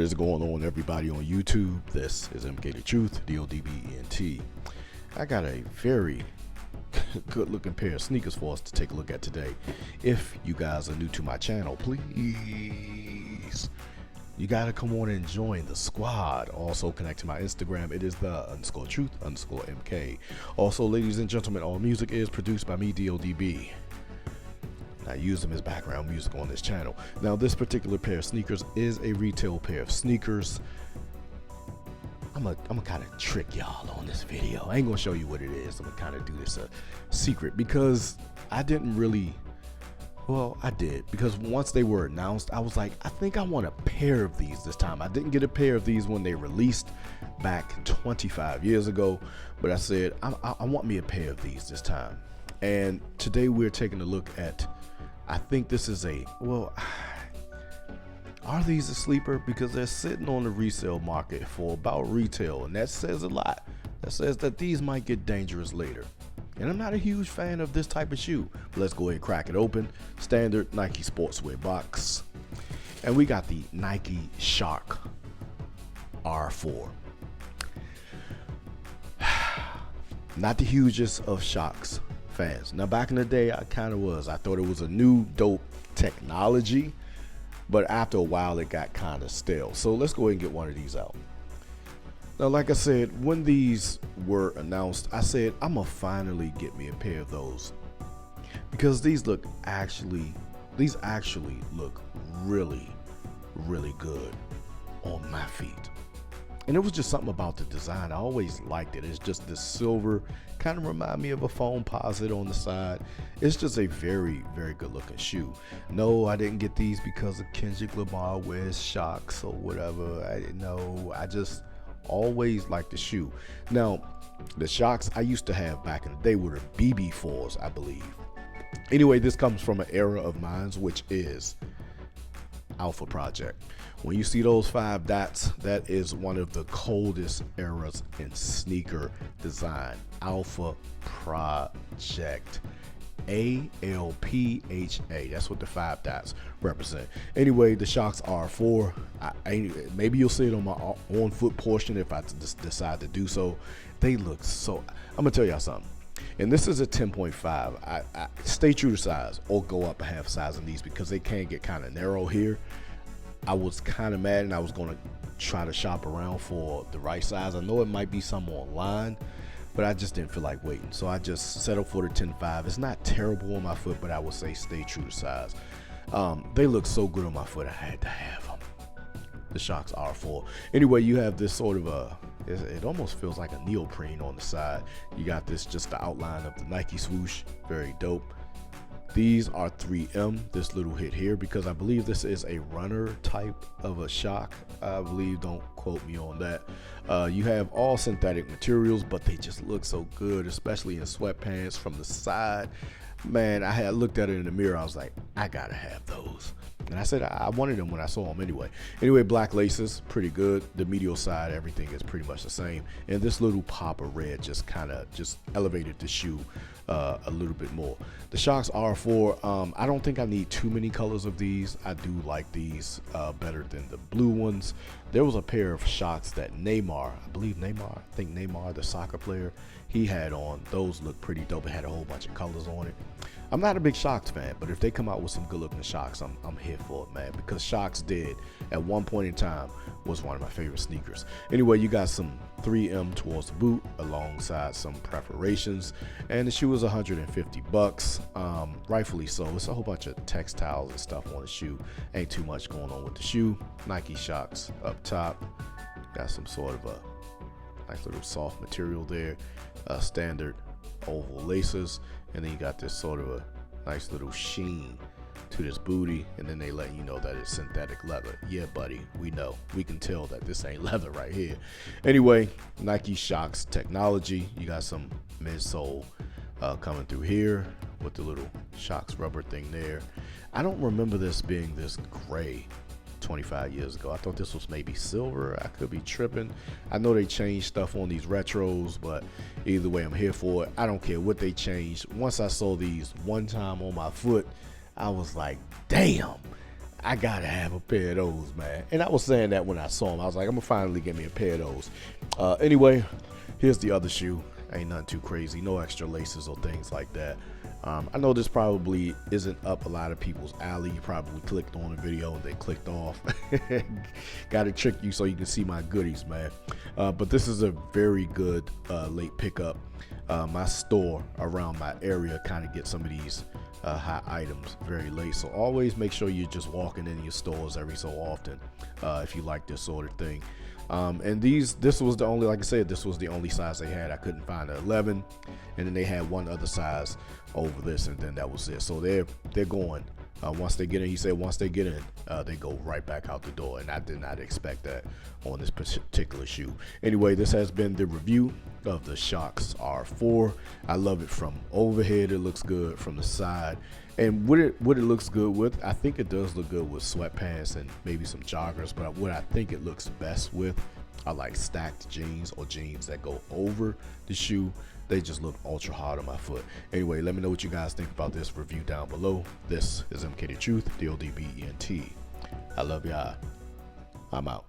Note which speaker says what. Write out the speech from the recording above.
Speaker 1: is going on, everybody on YouTube? This is MK the Truth, DODBENT. I got a very good looking pair of sneakers for us to take a look at today. If you guys are new to my channel, please, you gotta come on and join the squad. Also connect to my Instagram. It is the_truth_MK. Also, ladies and gentlemen, all music is produced by me, DODB. I use them as background music on this channel. Now, this particular pair of sneakers is a retail pair of sneakers. I'm gonna kind of trick y'all on this video. I ain't gonna show you what it is. I'm gonna kind of do this a secret because I didn't really, well, I did, because once they were announced, I was like, I think I want a pair of these this time. I didn't get a pair of these when they released back 25 years ago, but I said, I want me a pair of these this time. And today we're taking a look at, I think this is a, well, are these a sleeper? Because they're sitting on the resale market for about retail, and that says a lot. That says that these might get dangerous later. And I'm not a huge fan of this type of shoe. Let's go ahead and crack it open. Standard Nike sportswear box. And we got the Nike Shark R4. Not the hugest of Sharks fans. Now, back in the day, I kind of was. I thought it was a new dope technology, but after a while it got kind of stale. So let's go ahead and get one of these out. Now, like I said, when these were announced, I said I'm gonna finally get me a pair of those, because these actually look really good on my feet. And it was just something about the design. I always liked it. It's just this silver, kind of remind me of a foam posit on the side. It's just a very good looking shoe. No, I didn't get these because of Kendrick Lamar wears Sharks or whatever. I didn't know. I just always liked the shoe. Now, the Sharks I used to have back in the day were the BB4s, I believe. Anyway, this comes from an era of mine, which is Alpha Project. When you see those 5 dots, that is one of the coldest eras in sneaker design. Alpha Project. ALPHA. That's what the 5 dots represent. Anyway, the Sharks R4. Maybe you'll see it on my on foot portion if I decide to do so. They look so. I'm gonna tell y'all something. And this is a 10.5. I stay true to size or go up a half size in these because they can get kind of narrow here. I was kind of mad, and I was going to try to shop around for the right size. I know it might be some online, but I just didn't feel like waiting. So I just settled for the 10.5. It's not terrible on my foot, but I would say stay true to size. They look so good on my foot, I had to have them. The Sharks R4. Anyway, you have this sort of a, it almost feels like a neoprene on the side. You got this, just the outline of the Nike swoosh. Very dope. These are 3M, this little hit here, because I believe this is a runner type of a shock. I believe, don't quote me on that. You have all synthetic materials, but they just look so good, especially in sweatpants from the side. Man, I had looked at it in the mirror. I was like, I gotta have those. And I said I wanted them when I saw them anyway. Anyway, black laces, pretty good. The medial side, everything is pretty much the same. And this little pop of red just kind of just elevated the shoe a little bit more. The Sharks R4, I don't think I need too many colors of these. I do like these better than the blue ones. There was a pair of Sharks that Neymar, I think Neymar, the soccer player, he had on. Those look pretty dope. It had a whole bunch of colors on it. I'm not a big Sharks fan, but if they come out with some good looking Sharks, I'm here for it, man, because Sharks did at one point in time was one of my favorite sneakers. Anyway, you got some 3M towards the boot alongside some perforations, and the shoe was 150 bucks. Rightfully so. It's a whole bunch of textiles and stuff on the shoe. Ain't too much going on with the shoe. Nike Sharks up top. Got some sort of a nice little soft material there. Standard oval laces, and then you got this sort of a nice little sheen to this booty, and then they let you know that it's synthetic leather. Yeah, buddy, we know. We can tell that this ain't leather right here. Anyway, Nike Sharks technology. You got some midsole coming through here with the little Sharks rubber thing there. I don't remember this being this gray 25 years ago. I thought this was maybe silver. I could be tripping. I know they changed stuff on these retros, but either way, I'm here for it. I don't care what they changed. Once I saw these one time on my foot, I was like, damn, I gotta have a pair of those, man. And I was saying that when I saw them. I was like, I'm gonna finally get me a pair of those. Anyway, here's the other shoe. Ain't nothing too crazy. No extra laces or things like that. I know this probably isn't up a lot of people's alley. You probably clicked on the video and they clicked off. Gotta trick you so you can see my goodies, man. But this is a very good late pickup. My store around my area kind of gets some of these hot items very late, so always make sure you're just walking in your stores every so often if you like this sort of thing. And this was the only, like I said, this was the only size they had. I couldn't find an 11, and then they had one other size over this, and then that was it. So they're going. Once they get in, he said once they get in, they go right back out the door, and I did not expect that on this particular shoe. Anyway, this has been the review of the Shox R4. I love it from overhead. It looks good from the side, and what it looks good with, I think it does look good with sweatpants and maybe some joggers. But what I think it looks best with are like stacked jeans or jeans that go over the shoe. They just look ultra hard on my foot. Anyway, let me know what you guys think about this review down below. This is MK the Truth, DODBENT. I love y'all. I'm out.